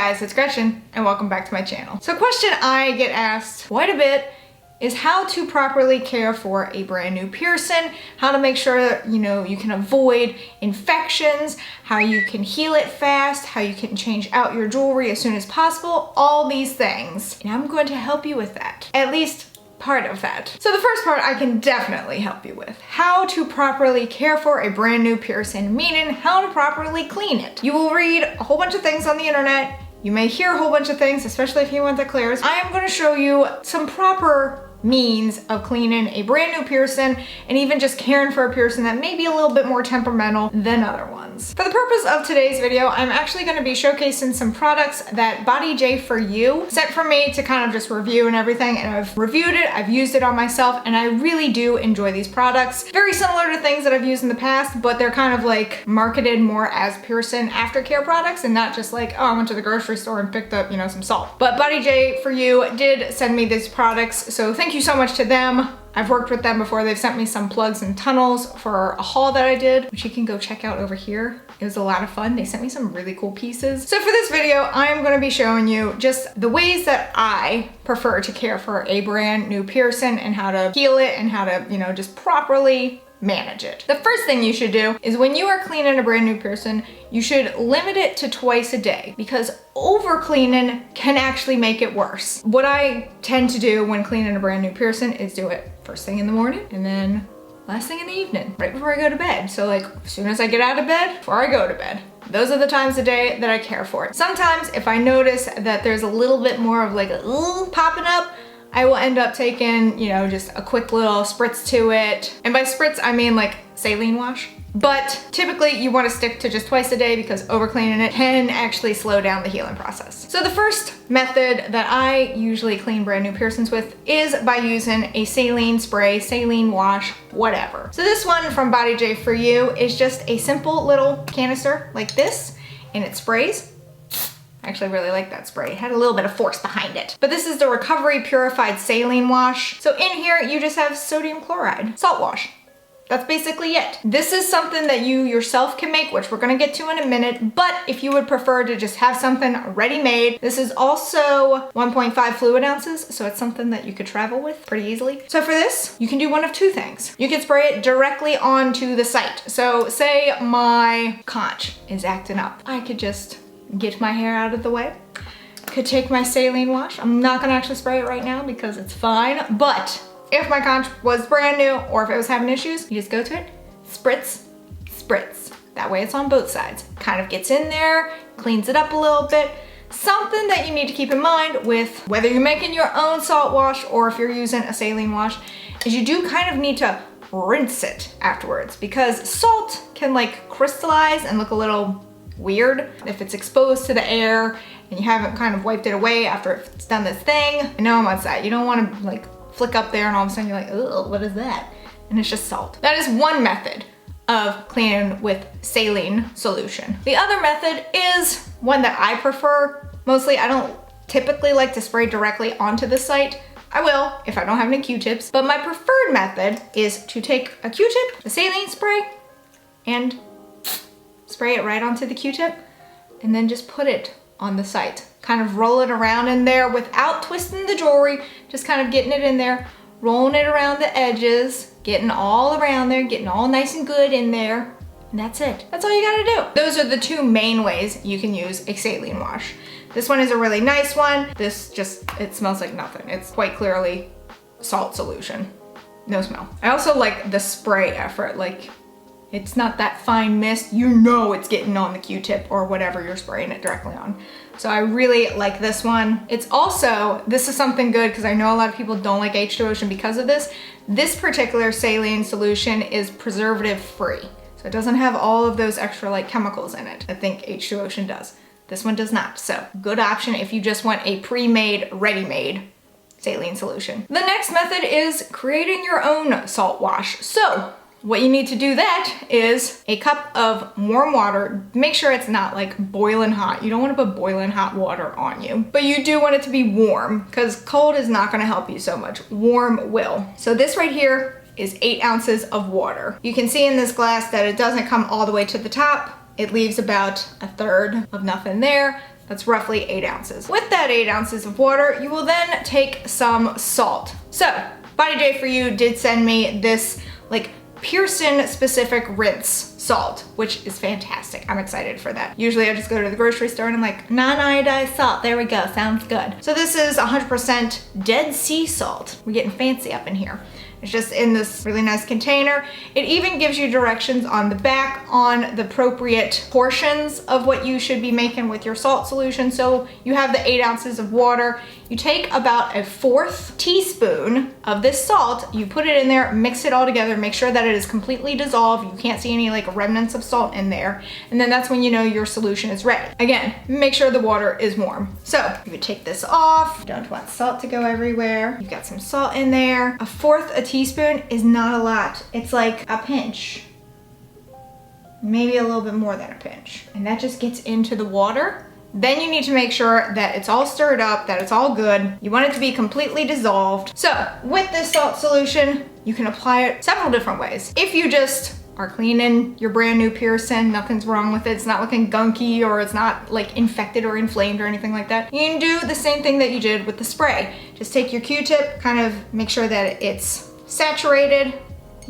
guys, it's Gretchen and welcome back to my channel. So a question I get asked quite a bit is how to properly care for a brand new piercing, how to make sure you can avoid infections, how you can heal it fast, how you can change out your jewelry as soon as possible, all these things. And I'm going to help you with that, at least part of that. So the first part I can definitely help you with. How to properly care for a brand new piercing, meaning how to properly clean it. You will read a whole bunch of things on the internet. You may hear a whole bunch of things, especially if you want the clears. I am going to show you some proper means of cleaning a brand new piercing and even just caring for a piercing that may be a little bit more temperamental than other ones. For the purpose of today's video, I'm actually going to be showcasing some products that BodyJ4You sent for me to kind of just review and everything, and I've reviewed it, I've used it on myself, and I really do enjoy these products. Very similar to things that I've used in the past, but they're kind of like marketed more as piercing aftercare products and not just like, oh, I went to the grocery store and picked up, some salt. But BodyJ4You did send me these products, so thank you so much to them. I've worked with them before. They've sent me some plugs and tunnels for a haul that I did, which you can go check out over here. It was a lot of fun. They sent me some really cool pieces. So for this video, I am going to be showing you just the ways that I prefer to care for a brand new piercing and how to heal it and how to, just properly manage it. The first thing you should do is when you are cleaning a brand new piercing, you should limit it to twice a day because over cleaning can actually make it worse. What I tend to do when cleaning a brand new piercing is do it first thing in the morning and then last thing in the evening, right before I go to bed. So like as soon as I get out of bed, before I go to bed. Those are the times of day that I care for it. Sometimes if I notice that there's a little bit more of like a popping up, I will end up taking, just a quick little spritz to it. And by spritz, I mean like saline wash. But typically you want to stick to just twice a day because over cleaning it can actually slow down the healing process. So the first method that I usually clean brand new piercings with is by using a saline spray, saline wash, whatever. So this one from BodyJ4You is just a simple little canister like this, and it sprays. I actually really like that spray. It had a little bit of force behind it. But this is the Recovery Purified Saline Wash. So in here, you just have sodium chloride, salt wash. That's basically it. This is something that you yourself can make, which we're gonna get to in a minute, but if you would prefer to just have something ready-made, this is also 1.5 fluid ounces, so it's something that you could travel with pretty easily. So for this, you can do one of two things. You can spray it directly onto the site. So say my conch is acting up. I could just get my hair out of the way. Could take my saline wash. I'm not gonna actually spray it right now because it's fine, but if my conch was brand new or if it was having issues, you just go to it, spritz, spritz. That way it's on both sides. Kind of gets in there, cleans it up a little bit. Something that you need to keep in mind with whether you're making your own salt wash or if you're using a saline wash is you do kind of need to rinse it afterwards because salt can like crystallize and look a little weird if it's exposed to the air and you haven't kind of wiped it away after it's done this thing. And no one wants that. You don't want to like flick up there and all of a sudden you're like, oh, what is that? And it's just salt. That is one method of cleaning with saline solution. The other method is one that I prefer. Mostly I don't typically like to spray directly onto the site. I will if I don't have any Q-tips, but my preferred method is to take a Q-tip, a saline spray, and spray it right onto the Q-tip and then just put it on the site. Kind of roll it around in there without twisting the jewelry, just kind of getting it in there, rolling it around the edges, getting all around there, getting all nice and good in there, and that's it. That's all you gotta do. Those are the two main ways you can use a saline wash. This one is a really nice one. This it smells like nothing. It's quite clearly salt solution. No smell. I also like the spray effort, like it's not that fine mist, it's getting on the Q-tip or whatever you're spraying it directly on. So I really like this one. It's also, this is something good because I know a lot of people don't like H2Ocean because of this. This particular saline solution is preservative free. So it doesn't have all of those extra like chemicals in it. I think H2Ocean does. This one does not. So good option if you just want a pre-made, ready-made saline solution. The next method is creating your own salt wash. So what you need to do that is a cup of warm water. Make sure it's not like boiling hot. You don't want to put boiling hot water on you, but you do want it to be warm because cold is not going to help you so much. Warm will. So this right here is 8 ounces of water. You can see in this glass that it doesn't come all the way to the top. It leaves about a third of nothing there. That's roughly 8 ounces. With that 8 ounces of water, you will then take some salt. So, BodyJ4You did send me this like Pearson specific rinse salt, which is fantastic. I'm excited for that. Usually I just go to the grocery store and I'm like, non-iodized salt, there we go, sounds good. So this is 100% Dead Sea salt. We're getting fancy up in here. It's just in this really nice container. It even gives you directions on the back on the appropriate portions of what you should be making with your salt solution. So you have the 8 ounces of water. You take about a 1/4 teaspoon of this salt, you put it in there, mix it all together, make sure that it is completely dissolved. You can't see any like remnants of salt in there. And then that's when you know your solution is ready. Again, make sure the water is warm. So you would take this off. You don't want salt to go everywhere. You've got some salt in there. 1/4 teaspoon is not a lot. It's like a pinch. Maybe a little bit more than a pinch. And that just gets into the water. Then you need to make sure that it's all stirred up, that it's all good. You want it to be completely dissolved. So with this salt solution, you can apply it several different ways. If you just are cleaning your brand new Pearson, nothing's wrong with it, it's not looking gunky or it's not like infected or inflamed or anything like that, you can do the same thing that you did with the spray. Just take your Q-tip, kind of make sure that it's saturated,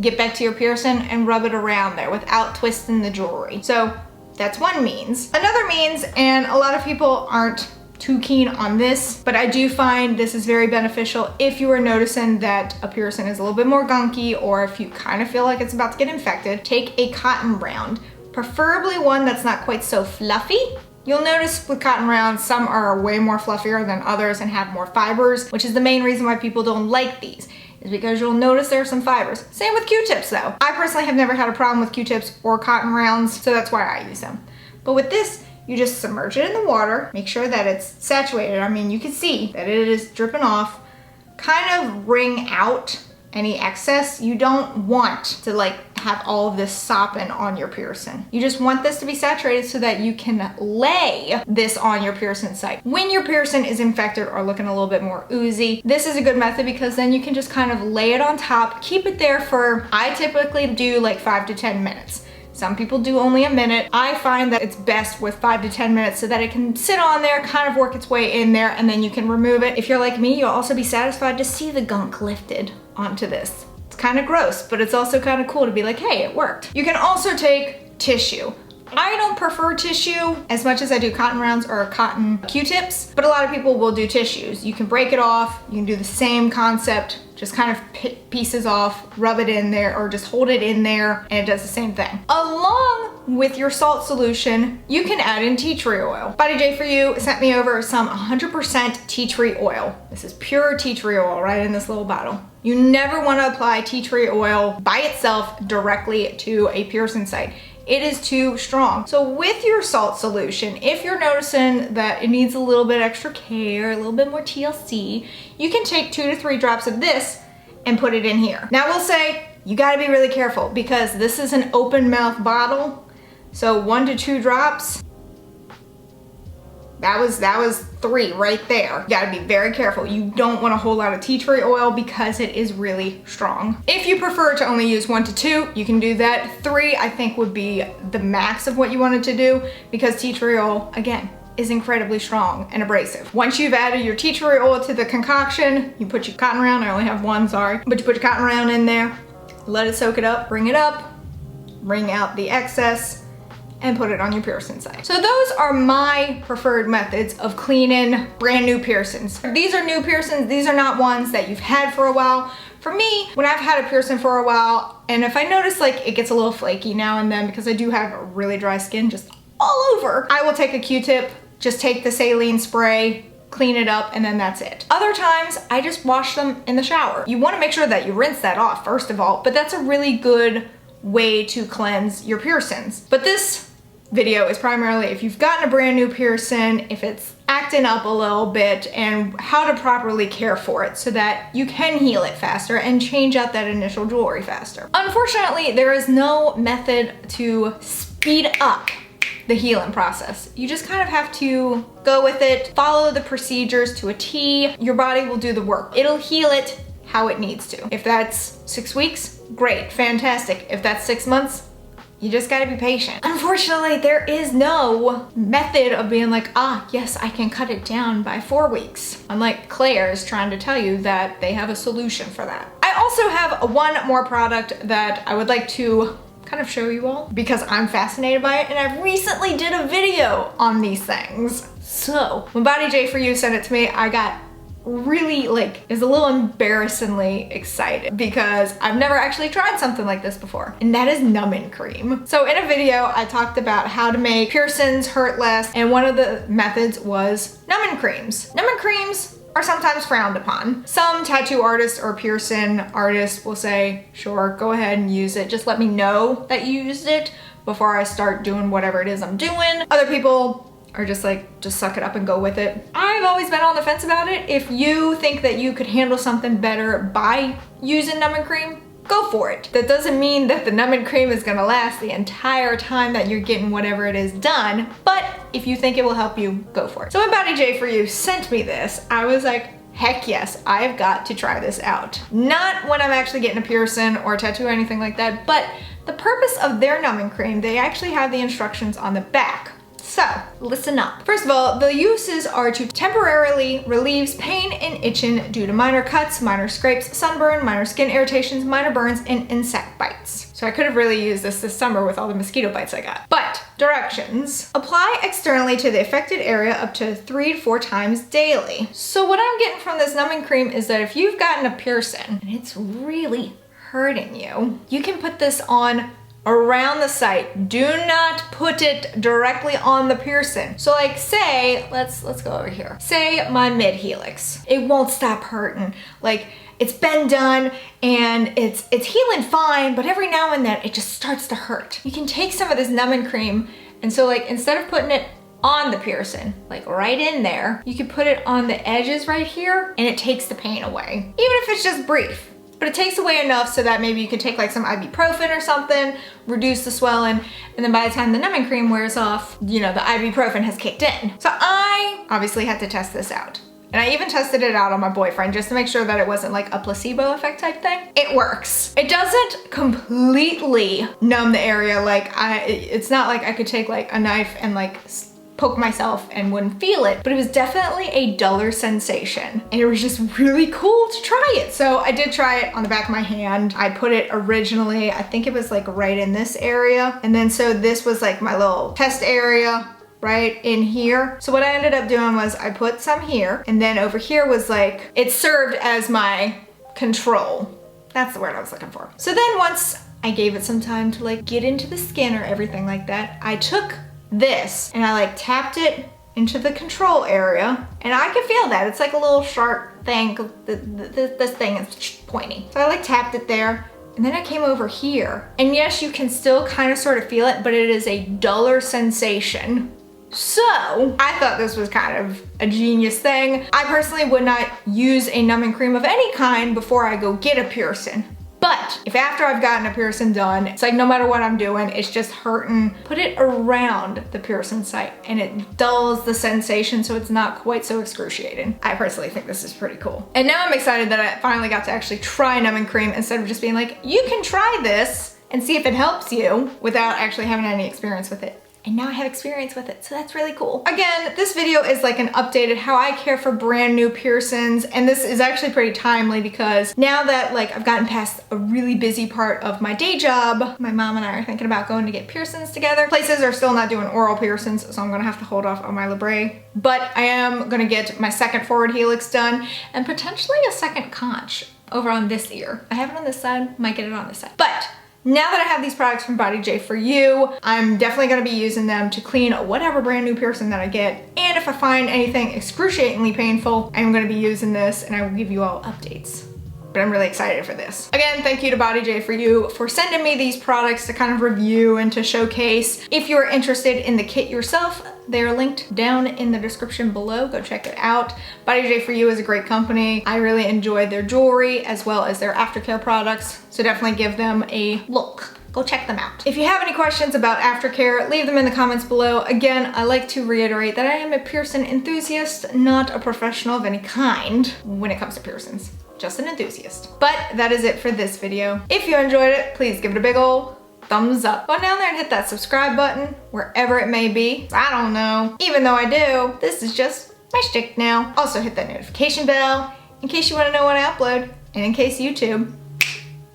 get back to your Pearson and rub it around there without twisting the jewelry. So that's one means. Another means, and a lot of people aren't too keen on this, but I do find this is very beneficial if you are noticing that a Pearson is a little bit more gunky, or if you kind of feel like it's about to get infected, take a cotton round, preferably one that's not quite so fluffy. You'll notice with cotton rounds, some are way more fluffier than others and have more fibers, which is the main reason why people don't like these, is because you'll notice there are some fibers. Same with Q-tips though. I personally have never had a problem with Q-tips or cotton rounds, so that's why I use them. But with this, you just submerge it in the water, make sure that it's saturated. I mean, you can see that it is dripping off. Kind of wring out any excess. You don't want to like have all of this sopping on your Pearson. You just want this to be saturated so that you can lay this on your Pearson site. When your Pearson is infected or looking a little bit more oozy, this is a good method because then you can just kind of lay it on top, keep it there for, I typically do like 5 to 10 minutes. Some people do only a minute. I find that it's best with 5 to 10 minutes so that it can sit on there, kind of work its way in there, and then you can remove it. If you're like me, you'll also be satisfied to see the gunk lifted onto this. It's kind of gross, but it's also kind of cool to be like, hey, it worked. You can also take tissue. I don't prefer tissue as much as I do cotton rounds or cotton Q-tips, but a lot of people will do tissues. You can break it off, you can do the same concept, just kind of pick pieces off, rub it in there, or just hold it in there, and it does the same thing. Along with your salt solution, you can add in tea tree oil. BodyJ4You sent me over some 100% tea tree oil. This is pure tea tree oil right in this little bottle. You never want to apply tea tree oil by itself directly to a Pearson site. It is too strong. So with your salt solution, if you're noticing that it needs a little bit extra care, a little bit more TLC, you can take 2 to 3 drops of this and put it in here. Now I will say, you gotta be really careful because this is an open mouth bottle. So 1 to 2 drops, that was 3 right there. You gotta be very careful. You don't want a whole lot of tea tree oil because it is really strong. If you prefer to only use 1 to 2, you can do that. 3, I think, would be the max of what you wanted to do because tea tree oil, again, is incredibly strong and abrasive. Once you've added your tea tree oil to the concoction, you put your cotton round, I only have 1, sorry, but you put your cotton round in there, let it soak it up, bring it up, wring out the excess, and put it on your Pearson site. So those are my preferred methods of cleaning brand new Pearsons. These are new Pearsons, these are not ones that you've had for a while. For me, when I've had a Pearson for a while, and if I notice like it gets a little flaky now and then because I do have really dry skin just all over, I will take a Q-tip, just take the saline spray, clean it up, and then that's it. Other times, I just wash them in the shower. You wanna make sure that you rinse that off first of all, but that's a really good way to cleanse your Pearsons. But this video is primarily if you've gotten a brand new Pearson, if it's acting up a little bit, and how to properly care for it so that you can heal it faster and change out that initial jewelry faster. Unfortunately, there is no method to speed up the healing process. You just kind of have to go with it, follow the procedures to a T. Your body will do the work. It'll heal it how it needs to. If that's 6 weeks, great, fantastic. If that's 6 months, You just gotta be patient. Unfortunately, there is no method of being like, ah, yes, I can cut it down by 4 weeks. Unlike Claire's trying to tell you that they have a solution for that. I also have one more product that I would like to kind of show you all because I'm fascinated by it, and I recently did a video on these things. So when BodyJ4You sent it to me, I got really is a little embarrassingly excited because I've never actually tried something like this before, and that is numbing cream. So in a video I talked about how to make piercings hurt less, and one of the methods was numbing creams. Numbing creams are sometimes frowned upon. Some tattoo artists or piercing artists will say, sure, go ahead and use it, just let me know that you used it before I start doing whatever it is I'm doing. Other people are just like, just suck it up and go with it. I've always been on the fence about it. If you think that you could handle something better by using numbing cream, go for it. That doesn't mean that the numbing cream is gonna last the entire time that you're getting whatever it is done, but if you think it will help you, go for it. So when BodyJ4You sent me this, I was like, heck yes, I've got to try this out. Not when I'm actually getting a piercing or a tattoo or anything like that, but the purpose of their numbing cream, they actually have the instructions on the back. So, listen up. First of all, the uses are to temporarily relieves pain and itching due to minor cuts, minor scrapes, sunburn, minor skin irritations, minor burns, and insect bites. So I could have really used this summer with all the mosquito bites I got. But, directions. Apply externally to the affected area up to 3 to 4 times daily. So what I'm getting from this numbing cream is that if you've gotten a piercing and it's really hurting you, you can put this on around the site. Do not put it directly on the piercing. So like say, let's go over here. Say my mid helix. It won't stop hurting. Like it's been done and it's healing fine, but every now and then it just starts to hurt. You can take some of this numbing cream, and so like instead of putting it on the piercing, like right in there, you can put it on the edges right here, and it takes the pain away. Even if it's just brief. But it takes away enough so that maybe you can take like some ibuprofen or something, reduce the swelling, and then by the time the numbing cream wears off, you know, the ibuprofen has kicked in. So I obviously had to test this out. And I even tested it out on my boyfriend just to make sure that it wasn't like a placebo effect type thing. It works. It doesn't completely numb the area. Like it's not like I could take like a knife and like poke myself and wouldn't feel it, but it was definitely a duller sensation, and it was just really cool to try it. So I did try it on the back of my hand. I put it originally, I think it was like right in this area, and then so this was like my little test area right in here. So what I ended up doing was I put some here, and then over here was like, it served as my control. That's the word I was looking for. So then once I gave it some time to like get into the skin or everything like that, I took this and I like tapped it into the control area, and I can feel that. It's like a little sharp thing. This thing is pointy. So I like tapped it there, and then I came over here. And yes, you can still kind of sort of feel it, but it is a duller sensation. So I thought this was kind of a genius thing. I personally would not use a numbing cream of any kind before I go get a piercing. But if after I've gotten a piercing done, it's like no matter what I'm doing, it's just hurting, put it around the piercing site and it dulls the sensation so it's not quite so excruciating. I personally think this is pretty cool. And now I'm excited that I finally got to actually try numbing cream instead of just being like, you can try this and see if it helps you without actually having any experience with it. And now I have experience with it, so that's really cool. Again, this video is like an updated how I care for brand new piercings, and this is actually pretty timely because now that like I've gotten past a really busy part of my day job, my mom and I are thinking about going to get piercings together. Places are still not doing oral piercings, so I'm gonna have to hold off on my labrae. But I am gonna get my second forward helix done and potentially a second conch over on this ear. I have it on this side, might get it on this side. But now that I have these products from BodyJ4You, I'm definitely gonna be using them to clean whatever brand new piercing that I get. And if I find anything excruciatingly painful, I'm gonna be using this and I will give you all updates. But I'm really excited for this. Again, thank you to BodyJ4You for sending me these products to kind of review and to showcase. If you're interested in the kit yourself, they're linked down in the description below. Go check it out. BodyJ4You is a great company. I really enjoy their jewelry as well as their aftercare products, so definitely give them a look. Go check them out. If you have any questions about aftercare, leave them in the comments below. Again, I like to reiterate that I am a piercing enthusiast, not a professional of any kind when it comes to piercings. Just an enthusiast. But that is it for this video. If you enjoyed it, please give it a big ol' thumbs up. Go down there and hit that subscribe button, wherever it may be. I don't know. Even though I do, this is just my shtick now. Also hit that notification bell in case you want to know when I upload, and in case YouTube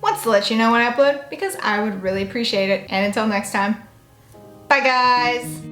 wants to let you know when I upload, because I would really appreciate it. And until next time, bye guys.